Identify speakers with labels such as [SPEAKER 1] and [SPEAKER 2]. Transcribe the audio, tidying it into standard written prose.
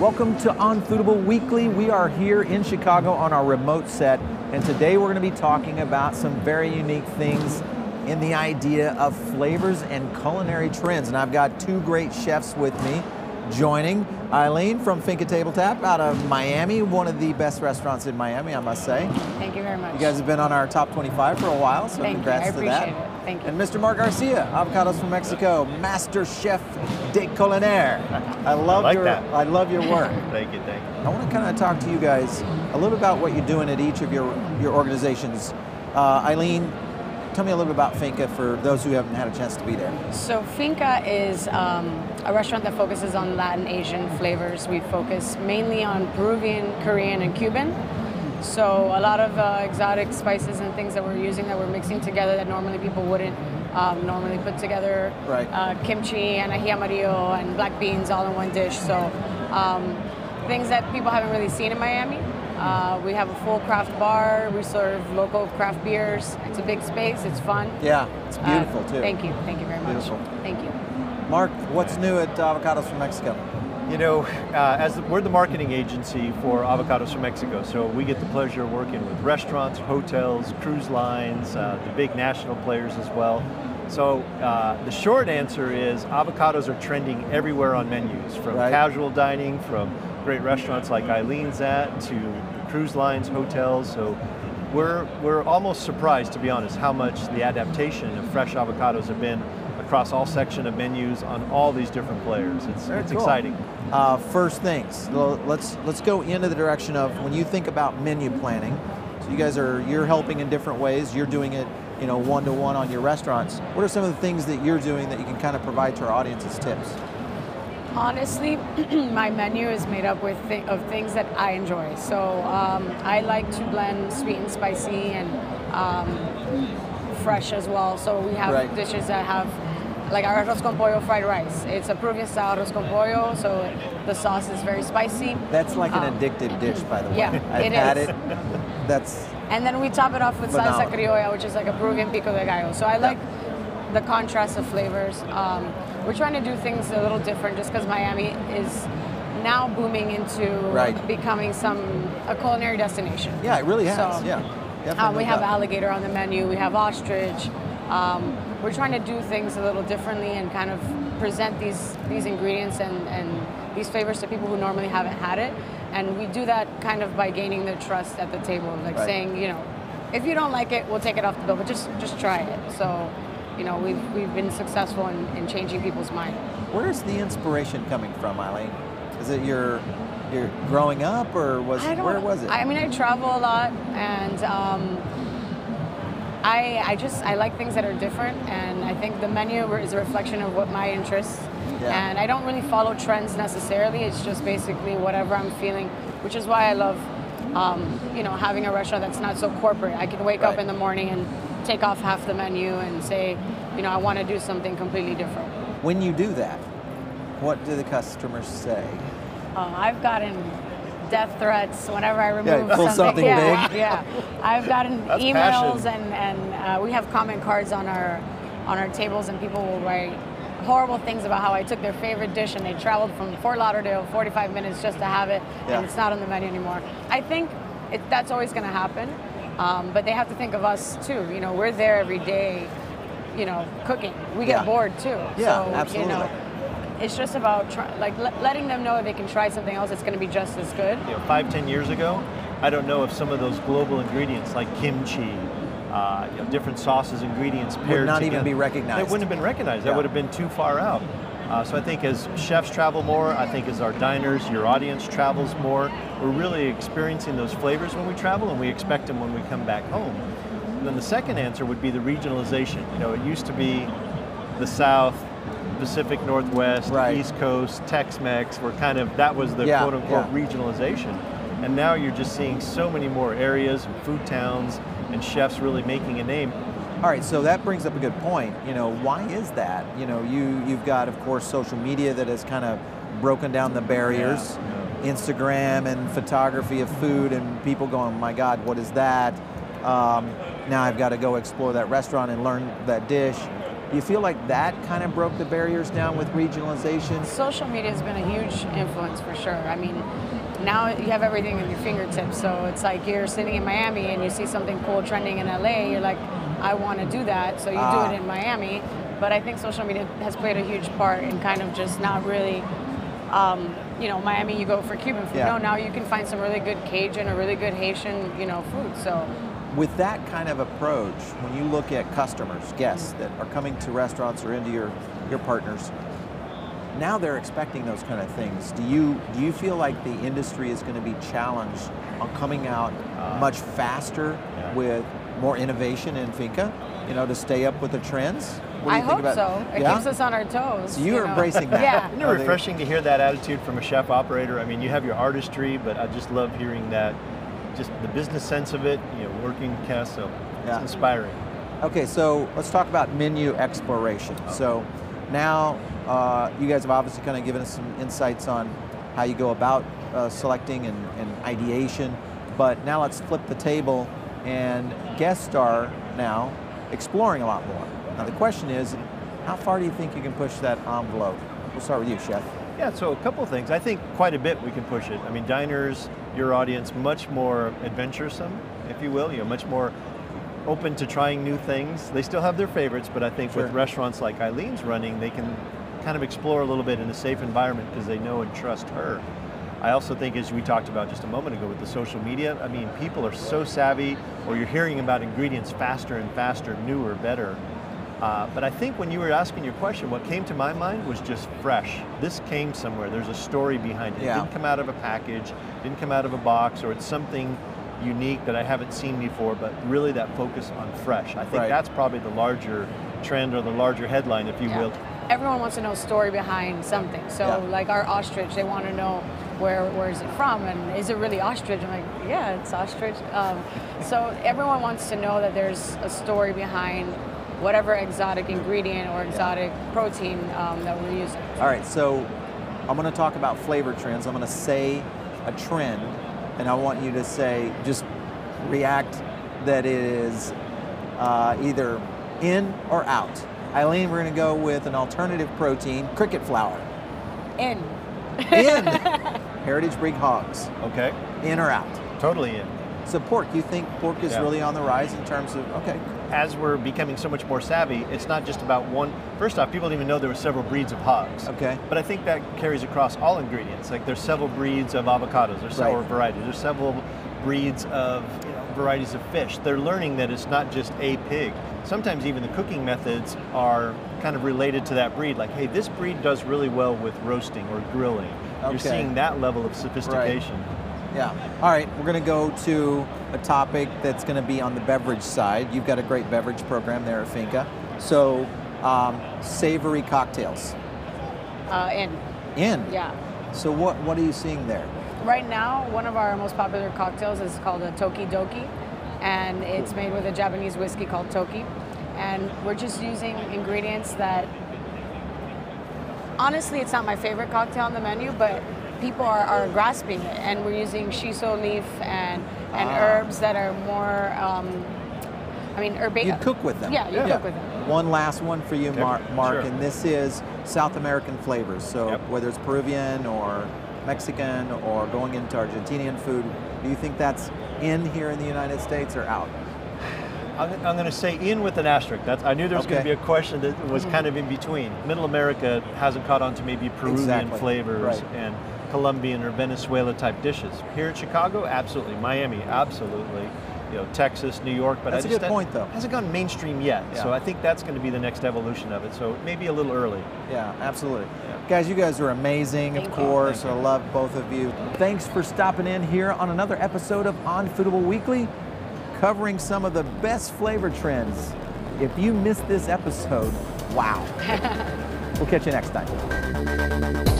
[SPEAKER 1] Welcome to On Foodable Weekly. We are here in Chicago on our remote set, and today we're going to be talking about some very unique things in the idea of flavors and culinary trends. And I've got two great chefs with me joining. Eileen from Finca Table Tap out of Miami, one of the best restaurants in Miami, I must say.
[SPEAKER 2] Thank you very much.
[SPEAKER 1] You guys have been on our top 25 for a while, so congrats to that.
[SPEAKER 2] I appreciate it. Thank you.
[SPEAKER 1] And Mr. Mark Garcia, Avocados from Mexico, Master Chef de Culinary. I love your work.
[SPEAKER 3] Thank you, thank you.
[SPEAKER 1] I want to kind of talk to you guys a little about what you're doing at each of your organizations. Eileen, tell me a little bit about Finca for those who haven't had a chance to be there.
[SPEAKER 2] So Finca is a restaurant that focuses on Latin Asian flavors. We focus mainly on Peruvian, Korean, and Cuban. So a lot of exotic spices and things that we're using that we're mixing together that normally people wouldn't normally put together.
[SPEAKER 1] Right.
[SPEAKER 2] Kimchi and ají amarillo and black beans all in one dish. So things that people haven't really seen in Miami. We have a full craft bar. We serve local craft beers. It's a big space. It's fun.
[SPEAKER 1] Yeah, it's beautiful too.
[SPEAKER 2] Thank you. Thank you very much.
[SPEAKER 1] Beautiful.
[SPEAKER 2] Thank you.
[SPEAKER 1] Mark, what's new at Avocados from Mexico?
[SPEAKER 3] You know, we're the marketing agency for Avocados from Mexico, so we get the pleasure of working with restaurants, hotels, cruise lines, the big national players as well. So the short answer is avocados are trending everywhere on menus, from casual dining, from great restaurants like Eileen's at, to cruise lines, hotels. So we're almost surprised, to be honest, how much the adaptation of fresh avocados have been across all section of menus on all these different players. It's
[SPEAKER 1] cool.
[SPEAKER 3] exciting.
[SPEAKER 1] First things, let's go into the direction of when you think about menu planning. So you guys you're helping in different ways. You're doing it, one-to-one on your restaurants. What are some of the things that you're doing that you can kind of provide to our audience as tips?
[SPEAKER 2] Honestly, my menu is made up of things that I enjoy. So I like to blend sweet and spicy and fresh as well. So we have dishes that have, like our arroz con pollo fried rice. It's a Peruvian style arroz con pollo, so the sauce is very spicy.
[SPEAKER 1] That's like an addictive dish, by the way.
[SPEAKER 2] Yeah,
[SPEAKER 1] I've had it.
[SPEAKER 2] And then we top it off with salsa criolla, which is like a Peruvian pico de gallo. So I like the contrast of flavors. We're trying to do things a little different just because Miami is now booming into becoming a culinary destination.
[SPEAKER 1] Yeah, it really has.
[SPEAKER 2] So,
[SPEAKER 1] yeah,
[SPEAKER 2] we have alligator on the menu. We have ostrich. We're trying to do things a little differently and kind of present these ingredients and these flavors to people who normally haven't had it. And we do that kind of by gaining their trust at the table, like saying, if you don't like it, we'll take it off the bill, but just try it. So, we've been successful in changing people's mind.
[SPEAKER 1] Where's the inspiration coming from, Eileen? Is it your growing up, or where was it?
[SPEAKER 2] I mean, I travel a lot, and I like things that are different, and I think the menu is a reflection of what my interests. Yeah. And I don't really follow trends necessarily. It's just basically whatever I'm feeling, which is why I love, having a restaurant that's not so corporate. I can wake up in the morning and take off half the menu and say, I want to do something completely different.
[SPEAKER 1] When you do that, what do the customers say?
[SPEAKER 2] I've gotten death threats whenever I remove
[SPEAKER 1] something big.
[SPEAKER 2] Yeah, I've gotten emails and we have comment cards on our tables, and people will write horrible things about how I took their favorite dish and they traveled from Fort Lauderdale 45 minutes just to have it, and it's not on the menu anymore. I think that's always going to happen, but they have to think of us too. We're there every day, cooking. We get bored too.
[SPEAKER 1] Yeah,
[SPEAKER 2] so,
[SPEAKER 1] absolutely.
[SPEAKER 2] It's just about letting them know that they can try something else that's going to be just as good.
[SPEAKER 3] 5-10 years ago, I don't know if some of those global ingredients like kimchi, different sauces, ingredients paired
[SPEAKER 1] would not
[SPEAKER 3] together,
[SPEAKER 1] even be recognized.
[SPEAKER 3] They wouldn't have been recognized. That would have been too far out. So I think as chefs travel more, I think as our diners, your audience travels more, we're really experiencing those flavors when we travel, and we expect them when we come back home. And then the second answer would be the regionalization. It used to be the South, Pacific Northwest, East Coast, Tex-Mex, that was the quote-unquote regionalization. And now you're just seeing so many more areas and food towns and chefs really making a name.
[SPEAKER 1] All right, so that brings up a good point. Why is that? You've got, of course, social media that has kind of broken down the barriers. Instagram and photography of food, and people going, my God, what is that? Now I've got to go explore that restaurant and learn that dish. Do you feel like that kind of broke the barriers down with regionalization?
[SPEAKER 2] Social media has been a huge influence for sure. I mean, now you have everything at your fingertips. So it's like you're sitting in Miami and you see something cool trending in LA. You're like, I want to do that. So you do it in Miami. But I think social media has played a huge part in kind of just not really, you know, Miami, you go for Cuban food. No, now you can find some really good Cajun or really good Haitian, you know, food. So
[SPEAKER 1] with that kind of approach, when you look at customers, guests that are coming to restaurants or into your partners, now they're expecting those kind of things. Do you feel like the industry is going to be challenged on coming out much faster with more innovation in Finca, you know, to stay up with the trends? What do you think about
[SPEAKER 2] so. It keeps us on our toes.
[SPEAKER 1] So you're embracing that.
[SPEAKER 2] Yeah.
[SPEAKER 3] Isn't it refreshing to hear that attitude from a chef operator? I mean, you have your artistry, but I just love hearing that, just the business sense of it, you know, working cast, so it's inspiring.
[SPEAKER 1] Okay, so let's talk about menu exploration. So now you guys have obviously kind of given us some insights on how you go about selecting and ideation, but now let's flip the table, and guests are now exploring a lot more. Now the question is, how far do you think you can push that envelope? We'll start with you, Chef.
[SPEAKER 3] Yeah, so a couple of things. I think quite a bit we can push it. I mean, diners, your audience, much more adventuresome, if you will, you know, much more open to trying new things. They still have their favorites, but I think with restaurants like Eileen's running, they can kind of explore a little bit in a safe environment because they know and trust her. I also think, as we talked about just a moment ago with the social media, I mean, people are so savvy, or you're hearing about ingredients faster and faster, newer, better. But I think when you were asking your question, what came to my mind was just fresh. This came somewhere. There's a story behind it. It didn't come out of a package, didn't come out of a box, or it's something unique that I haven't seen before, but really that focus on fresh. I think that's probably the larger trend or the larger headline, if you will.
[SPEAKER 2] Everyone wants to know story behind something. So like our ostrich, they want to know where is it from, and is it really ostrich? I'm like, yeah, it's ostrich. So everyone wants to know that there's a story behind whatever exotic ingredient or exotic protein that we're using.
[SPEAKER 1] All right, so I'm going to talk about flavor trends. I'm going to say a trend, and I want you to say, just react that it is either in or out. Eileen, we're going to go with an alternative protein, cricket flour.
[SPEAKER 2] In.
[SPEAKER 1] In. Heritage Breed hogs.
[SPEAKER 3] Okay.
[SPEAKER 1] In or out?
[SPEAKER 3] Totally in.
[SPEAKER 1] So pork, you think pork is really on the rise in terms of,
[SPEAKER 3] As we're becoming so much more savvy, it's not just about one. First off, people didn't even know there were several breeds of hogs.
[SPEAKER 1] Okay.
[SPEAKER 3] But I think that carries across all ingredients. Like there's several breeds of avocados, there's several varieties, there's several breeds of varieties of fish. They're learning that it's not just a pig. Sometimes even the cooking methods are kind of related to that breed. Like, hey, this breed does really well with roasting or grilling. You're seeing that level of sophistication.
[SPEAKER 1] Yeah. All right, we're going to go to a topic that's going to be on the beverage side. You've got a great beverage program there at Finca. So, savory cocktails.
[SPEAKER 2] In.
[SPEAKER 1] In?
[SPEAKER 2] Yeah.
[SPEAKER 1] So what are you seeing there?
[SPEAKER 2] Right now, one of our most popular cocktails is called a Toki Doki, and it's made with a Japanese whiskey called Toki. And we're just using ingredients that, honestly, it's not my favorite cocktail on the menu, but people are grasping it, and we're using shiso leaf and herbs that are more, herbaceous.
[SPEAKER 1] You cook with them.
[SPEAKER 2] Yeah, you cook with them.
[SPEAKER 1] One last one for you, Mark,
[SPEAKER 3] Sure.
[SPEAKER 1] and this is South American flavors. So whether it's Peruvian or Mexican or going into Argentinian food, do you think that's in here in the United States or out?
[SPEAKER 3] I'm going to say in with an asterisk. I knew there was going to be a question that was kind of in between. Middle America hasn't caught on to maybe Peruvian flavors and Colombian or Venezuela type dishes. Here in Chicago, absolutely. Miami, absolutely. You know, Texas, New York, but
[SPEAKER 1] that's a good point, though.
[SPEAKER 3] Hasn't gone mainstream yet. So I think that's going to be the next evolution of it. So maybe a little early.
[SPEAKER 1] Yeah, absolutely. Guys, you guys are amazing, of course. I love both of you. Thanks for stopping in here on another episode of On Foodable Weekly, covering some of the best flavor trends. If you missed this episode, wow. We'll catch you next time.